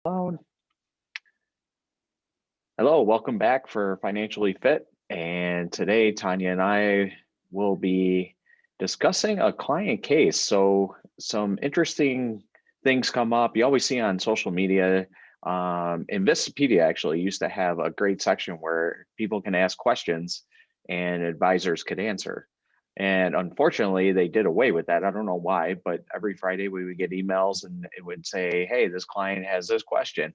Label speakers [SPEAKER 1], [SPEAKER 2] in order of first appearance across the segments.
[SPEAKER 1] Hello, Hello, welcome back for Financially Fit. And today, Tanya and I will be discussing a client case. So, some interesting things come up. You always see on social media. Investopedia actually used to have a great section where people can ask questions and advisors could answer. And unfortunately, they did away with that. I don't know why, but every Friday we would get emails and it would say, hey, this client has this question.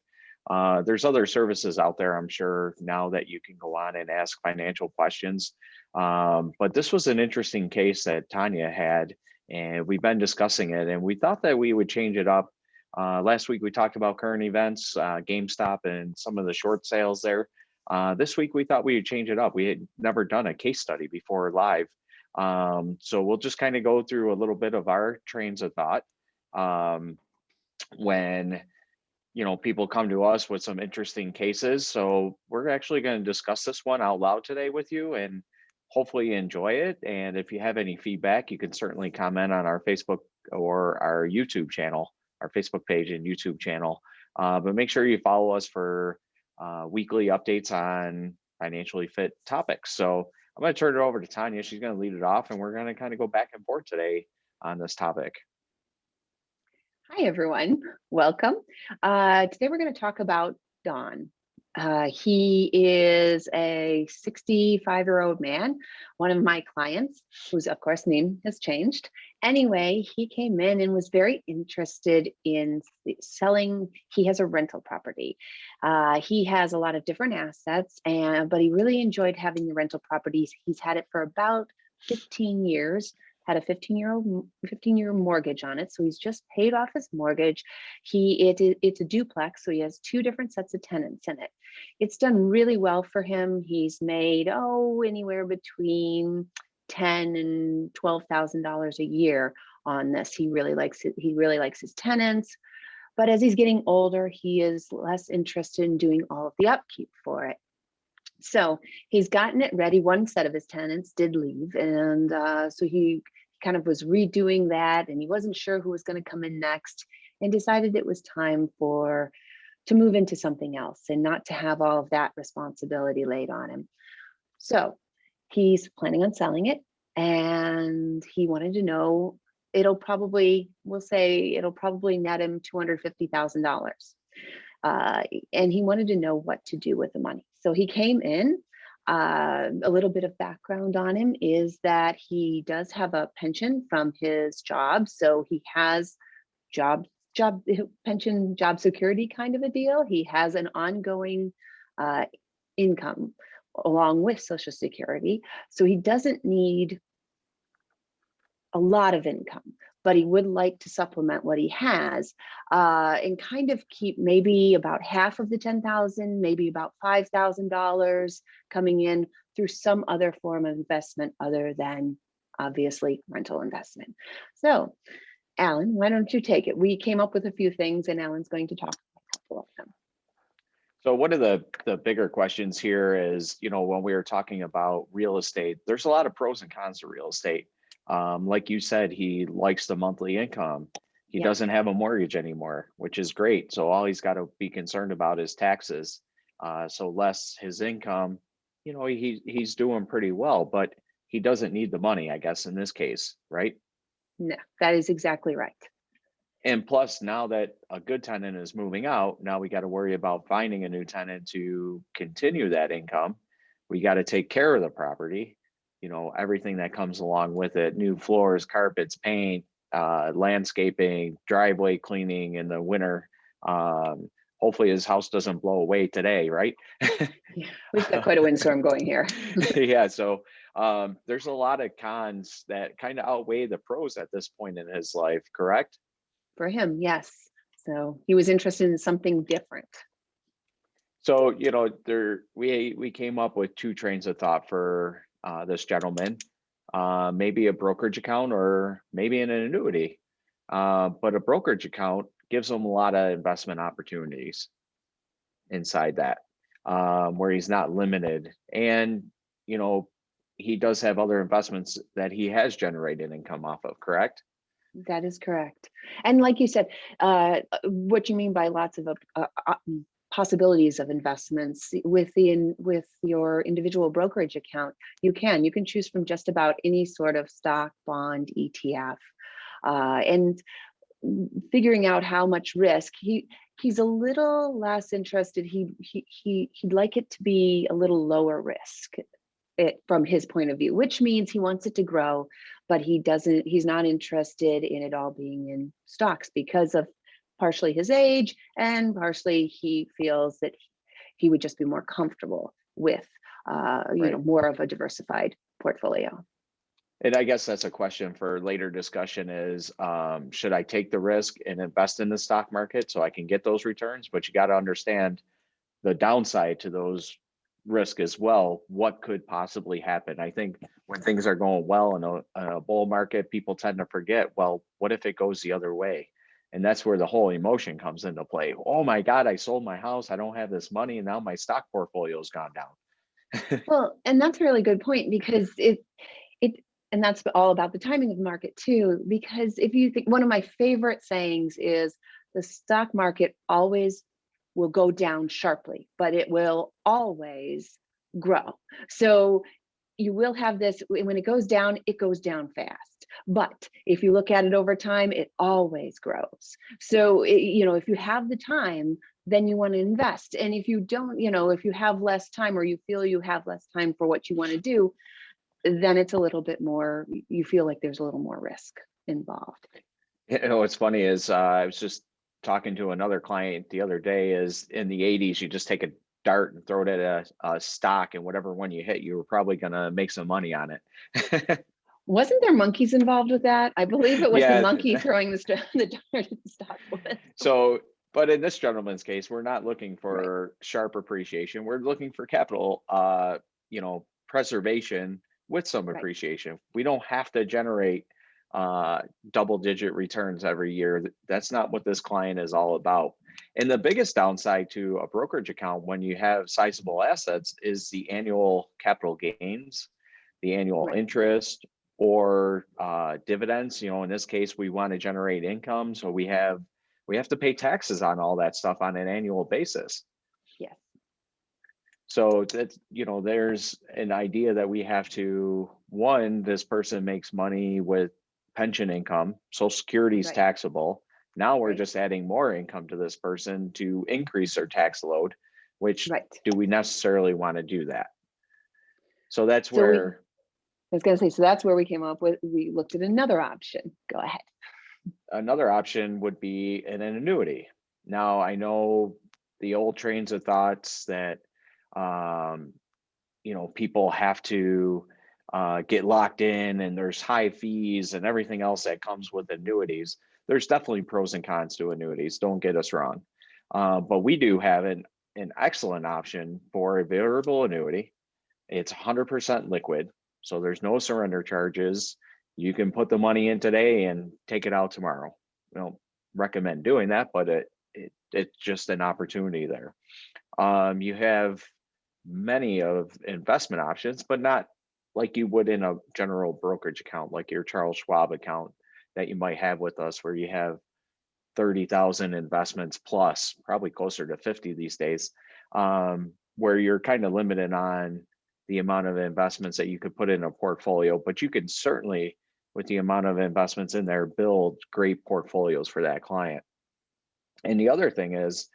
[SPEAKER 1] There's other services out there, I'm sure, now that you can go on and ask financial questions. But this was an interesting case that Tanya had, and we've been discussing it, and we thought that we would change it up. Last week, we talked about current events, GameStop, and some of the short sales there. This week, we thought we would change it up. We had never done a case study before live. So we'll just kind of go through a little bit of our trains of thought when people come to us with some interesting cases. So we're actually going to discuss this one out loud today with you and hopefully enjoy it. And if you have any feedback, you can certainly comment on our Facebook or our YouTube channel, our Facebook page and YouTube channel. But make sure you follow us for weekly updates on financially fit topics. So I'm going to turn it over to Tanya. She's going to lead it off, and we're going to kind of go back and forth today on this topic.
[SPEAKER 2] Hi, everyone. Welcome. Today we're going to talk about Don. He is a 65-year-old man, one of my clients, whose, of course, name has changed. Anyway, he came in and was very interested in selling. He has a rental property. He has a lot of different assets, but he really enjoyed having the rental properties. He's had it for about 15 years. Had a 15-year mortgage on it. So he's just paid off his mortgage. It's a duplex, so he has two different sets of tenants in it. It's done really well for him. He's made, anywhere between $10,000 and $12,000 a year on this. He really likes it. He really likes his tenants. But as he's getting older, he is less interested in doing all of the upkeep for it. So he's gotten it ready. One set of his tenants did leave. And so he kind of was redoing that, and he wasn't sure who was going to come in next, and decided it was time to move into something else and not to have all of that responsibility laid on him. So he's planning on selling it, and he wanted to know, it'll probably net him $250,000. And he wanted to know what to do with the money. So he came in. A little bit of background on him is that he does have a pension from his job. So he has pension, job security kind of a deal. He has an ongoing income along with Social Security. So he doesn't need a lot of income, but he would like to supplement what he has and kind of keep maybe about half of the $10,000, maybe about $5,000 coming in through some other form of investment other than obviously rental investment. So Alan, why don't you take it? We came up with a few things and Alan's going to talk about a couple of them.
[SPEAKER 1] So one of the bigger questions here is, when we were talking about real estate, there's a lot of pros and cons to real estate. Like you said, he likes the monthly income. He doesn't have a mortgage anymore, which is great. So all he's got to be concerned about is taxes. So less his income, he's doing pretty well, but he doesn't need the money, I guess, in this case, right?
[SPEAKER 2] No, that is exactly right.
[SPEAKER 1] And plus, now that a good tenant is moving out, now we got to worry about finding a new tenant to continue that income. We got to take care of the property. Everything that comes along with it, new floors, carpets, paint, landscaping, driveway cleaning in the winter. Hopefully his house doesn't blow away today, right?
[SPEAKER 2] Yeah, we've got quite a windstorm going here.
[SPEAKER 1] Yeah, so there's a lot of cons that kind of outweigh the pros at this point in his life, correct?
[SPEAKER 2] For him, yes. So he was interested in something different.
[SPEAKER 1] So, we came up with two trains of thought for this gentleman, maybe a brokerage account or maybe an annuity. But a brokerage account gives him a lot of investment opportunities inside that, where he's not limited. And, he does have other investments that he has generated income off of, correct?
[SPEAKER 2] That is correct. And like you said, what you mean by lots of possibilities of investments with your individual brokerage account, you can choose from just about any sort of stock, bond, ETF, and figuring out how much risk he's a little less interested. He'd like it to be a little lower risk from his point of view, which means he wants it to grow, but he's not interested in it all being in stocks because of partially his age and partially he feels that he would just be more comfortable with
[SPEAKER 1] Right.
[SPEAKER 2] more of a diversified portfolio.
[SPEAKER 1] And I guess that's a question for later discussion is, should I take the risk and invest in the stock market so I can get those returns? But you got to understand the downside to those risk as well. What could possibly happen? I think when things are going well in a bull market, people tend to forget, well, what if it goes the other way? And that's where the whole emotion comes into play. Oh my God, I sold my house. I don't have this money. And now my stock portfolio's gone down.
[SPEAKER 2] Well, and that's a really good point because it and that's all about the timing of the market too. Because if you think, one of my favorite sayings is the stock market always will go down sharply, but it will always grow. So you will have this, when it goes down fast. But if you look at it over time, it always grows. So, if you have the time, then you want to invest. And if you don't, if you have less time or you feel you have less time for what you want to do, then it's a little bit more, you feel like there's a little more risk involved.
[SPEAKER 1] What's funny is I was just talking to another client the other day is in the 80s, you just take a dart and throw it at a stock and whatever one you hit, you were probably going to make some money on it.
[SPEAKER 2] Wasn't there monkeys involved with that? I believe it was the
[SPEAKER 1] Yeah.
[SPEAKER 2] monkey throwing the dart at the stock list.
[SPEAKER 1] So, but in this gentleman's case, we're not looking
[SPEAKER 2] Right.
[SPEAKER 1] for sharp appreciation. We're looking for capital, preservation with some
[SPEAKER 2] Right.
[SPEAKER 1] appreciation. We don't have to generate double-digit returns every year. That's not what this client is all about. And the biggest downside to a brokerage account when you have sizable assets is the annual capital gains, the annual
[SPEAKER 2] Right.
[SPEAKER 1] interest, or dividends. In this case, we want to generate income, so we have to pay taxes on all that stuff on an annual basis.
[SPEAKER 2] Yes.
[SPEAKER 1] So that's, there's an idea that we have to, one, this person makes money with pension income, Social Security is
[SPEAKER 2] Right.
[SPEAKER 1] taxable. Now we're
[SPEAKER 2] Right.
[SPEAKER 1] just adding more income to this person to increase their tax load, which
[SPEAKER 2] Right.
[SPEAKER 1] do we necessarily want to do that? So that's
[SPEAKER 2] So I
[SPEAKER 1] where
[SPEAKER 2] was going to say, so that's where we looked at another option. Go ahead.
[SPEAKER 1] another option would be an annuity. Now I know the old trains of thoughts that people have to get locked in and there's high fees and everything else that comes with annuities. There's definitely pros and cons to annuities, don't get us wrong. But we do have an excellent option for a variable annuity. It's 100% liquid, so there's no surrender charges. You can put the money in today and take it out tomorrow. We don't recommend doing that, but it's just an opportunity there. You have many of investment options, but not like you would in a general brokerage account, like your Charles Schwab account that you might have with us, where you have 30,000 investments plus, probably closer to 50 these days, where you're kind of limited on the amount of investments that you could put in a portfolio, but you can certainly, with the amount of investments in there, build great portfolios for that client. And the other thing is,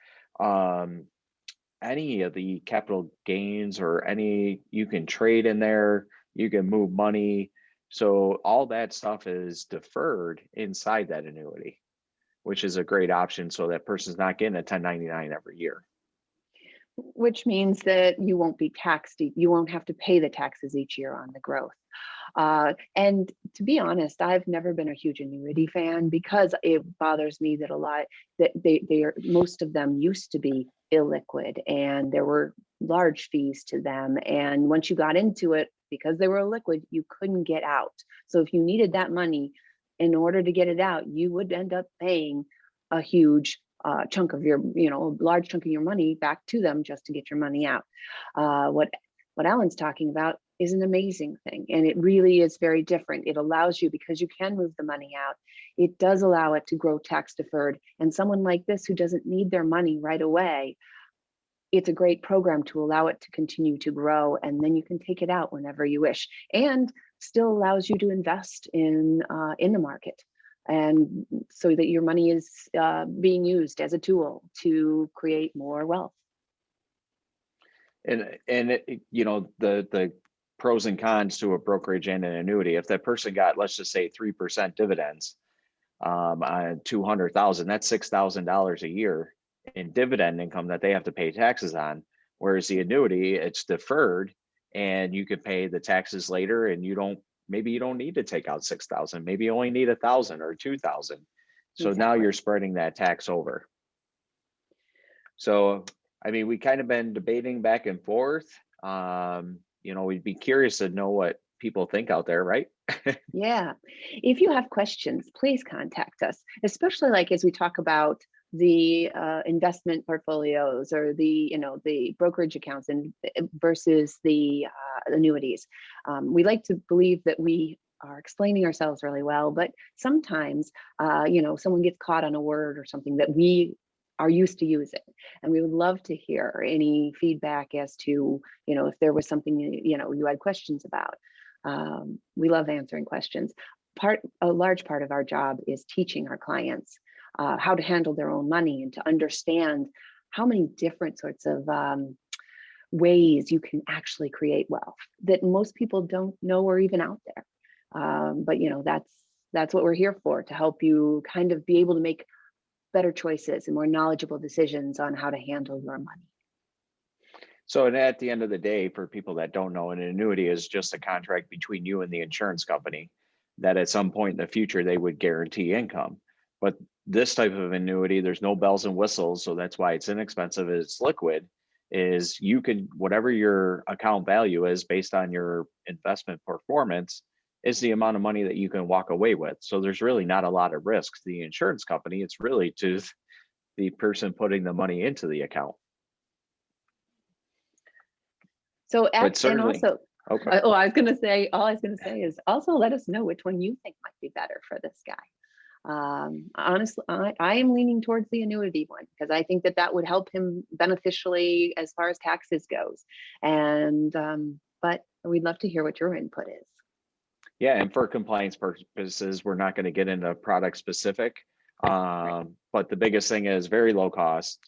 [SPEAKER 1] any of the capital gains or any, you can trade in there, you can move money. So all that stuff is deferred inside that annuity, which is a great option. So that person's not getting a 1099 every year.
[SPEAKER 2] Which means that you won't be taxed. You won't have to pay the taxes each year on the growth. And to be honest, I've never been a huge annuity fan because it bothers me that a lot that most of them used to be illiquid and there were large fees to them. And once you got into it, because they were illiquid, you couldn't get out. So if you needed that money in order to get it out, you would end up paying a huge chunk of your, a large chunk of your money back to them just to get your money out. What Alan's talking about is an amazing thing. And it really is very different. It allows you, because you can move the money out, it does allow it to grow tax deferred. And someone like this who doesn't need their money right away, it's a great program to allow it to continue to grow, and then you can take it out whenever you wish, and still allows you to invest in the market, and so that your money is being used as a tool to create more wealth.
[SPEAKER 1] And the pros and cons to a brokerage and an annuity. If that person got, let's just say, 3% dividends on 200,000, that's $6,000 a year in dividend income that they have to pay taxes on. Whereas the annuity, it's deferred, and you could pay the taxes later, and maybe you don't need to take out 6,000, maybe you only need 1,000 or 2,000. So now
[SPEAKER 2] Exactly.
[SPEAKER 1] you're spreading that tax over. So, I mean, we kind of been debating back and forth. We'd be curious to know what people think out there, right?
[SPEAKER 2] Yeah. If you have questions, please contact us, especially like as we talk about the investment portfolios, or the brokerage accounts and versus the annuities. We like to believe that we are explaining ourselves really well, but sometimes someone gets caught on a word or something that we are used to using, and we would love to hear any feedback as to if there was something you had questions about. We love answering questions. A large part of our job is teaching our clients how to handle their own money, and to understand how many different sorts of ways you can actually create wealth that most people don't know are even out there. But that's what we're here for, to help you kind of be able to make better choices and more knowledgeable decisions on how to handle your money.
[SPEAKER 1] So, and at the end of the day, for people that don't know, an annuity is just a contract between you and the insurance company that at some point in the future they would guarantee income. But this type of annuity, there's no bells and whistles, so that's why it's inexpensive. It's liquid. Is you can, whatever your account value is based on your investment performance, is the amount of money that you can walk away with. So there's really not a lot of risk to the insurance company. It's really to the person putting the money into the account.
[SPEAKER 2] So,
[SPEAKER 1] But
[SPEAKER 2] and
[SPEAKER 1] certainly,
[SPEAKER 2] also,
[SPEAKER 1] okay.
[SPEAKER 2] all I was going to say is also let us know which one you think might be better for this guy. Honestly, I am leaning towards the annuity one, because I think that would help him beneficially as far as taxes goes. And but we'd love to hear what your input is.
[SPEAKER 1] Yeah, and for compliance purposes, we're not going to get into product specific.
[SPEAKER 2] Right.
[SPEAKER 1] But the biggest thing is very low cost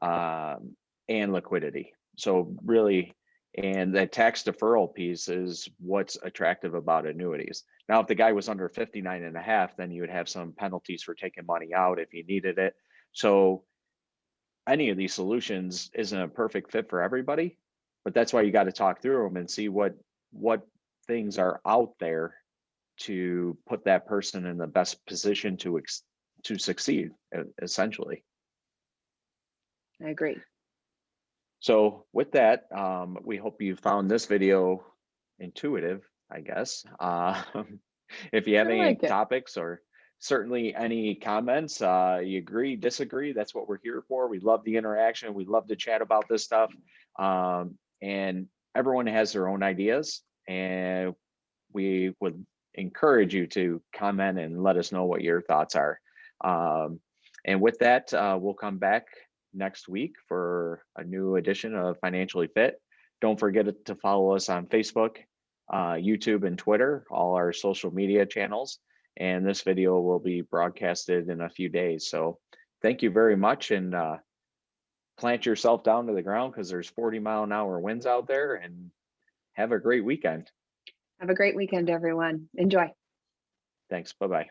[SPEAKER 1] and liquidity. So really, and the tax deferral piece is what's attractive about annuities. Now, if the guy was under 59 and a half, then you would have some penalties for taking money out if you needed it. So any of these solutions isn't a perfect fit for everybody, but that's why you got to talk through them and see what things are out there to put that person in the best position to succeed, essentially.
[SPEAKER 2] I agree.
[SPEAKER 1] So with that, we hope you found this video intuitive, I guess. If you have
[SPEAKER 2] I
[SPEAKER 1] any
[SPEAKER 2] like it.
[SPEAKER 1] topics or certainly any comments, you agree, disagree, that's what we're here for. We love the interaction. We love to chat about this stuff. And everyone has their own ideas, and we would encourage you to comment and let us know what your thoughts are. And with that, we'll come back next week for a new edition of Financially Fit. Don't forget to follow us on Facebook, YouTube, and Twitter, all our social media channels. And this video will be broadcasted in a few days. So thank you very much, and plant yourself down to the ground, because there's 40-mile-an-hour winds out there, and have a great weekend.
[SPEAKER 2] Have a great weekend, everyone. Enjoy.
[SPEAKER 1] Thanks. Bye-bye.